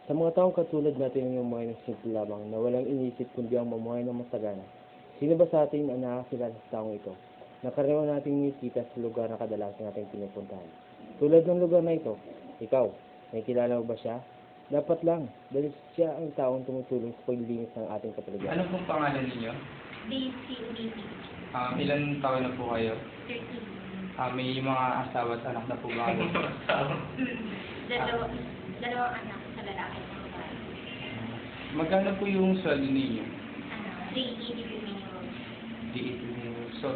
Sa mga taong katulad natin ang mga simple lamang na walang inisip kundi ang mamuhay ng masagana, sino ba sa atin ang nakakilala sa taong ito na karaniwan nating nakikita sa lugar na kadalasan nating pinupuntahan? Tulad ng lugar na ito, ikaw, nakikilala mo ba siya? Dapat lang, dahil siya ang taong tumutulong sa paglilinis ng ating kapaligiran. Ano pong pangalan ninyo? Daisy Unifi, Ilan taon na po kayo? 13. May mga asawa at anak na po ba kayo? Dalawang anak sa lalaki at babae. Magkano po yung sweldo ninyo? 380 minimum. So,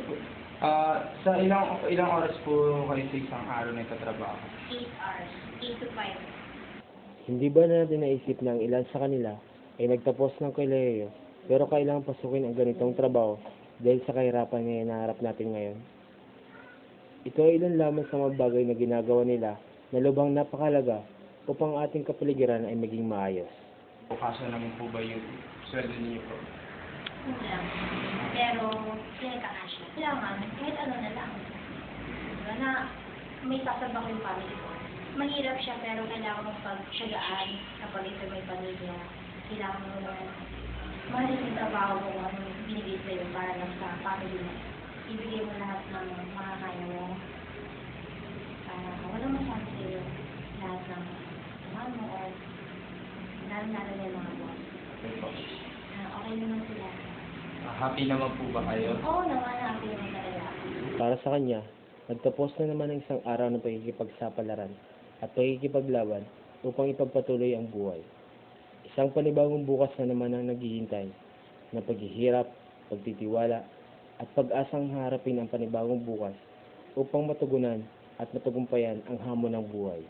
sa ilang oras po kayo sa isang araw na ikatrabaho? 8 hours, 8 to 5. Hindi ba natin naisip na ang ilan sa kanila ay nagtapos ng kolehiyo pero kailangang pasukin ang ganitong trabaho dahil sa kahirapan na hinaharap natin ngayon? Ito ay ilan lamang sa mga bagay na ginagawa nila na lubhang napakalaga upang ating kapaligiran ay maging maayos. Kaso naman po ba yung sweldo ninyo po? Kulang. Pero, pinagkakasya. Kailangan, kahit ano na lang. Diba na, may sasabak yung family ko. Mahirap siya, pero kailangan mong pagtsagaan kapag ito may pamilya. Kailangan mo na mahalin yung trabaho mo kung ano binigay sa'yo para lang sa family mo. Ibigay mo lahat ng makakaya mo. Walang masabi sa'yo lahat ng mga mo or lalo-lalo na yung mga boss. Okay po. Okay naman sila. Happy naman po ba kayo? Oo naman, happy naman talaga. Para sa kanya, nagtapos na naman ang isang araw ng pagkikipagsapalaran at pagkikipaglaban upang ipagpatuloy ang buhay. Isang panibagong bukas na naman ang naghihintay na paghihirap, pagtitiwala, at pag-asang harapin ang panibagong bukas upang matugunan at matagumpayan ang hamon ng buhay.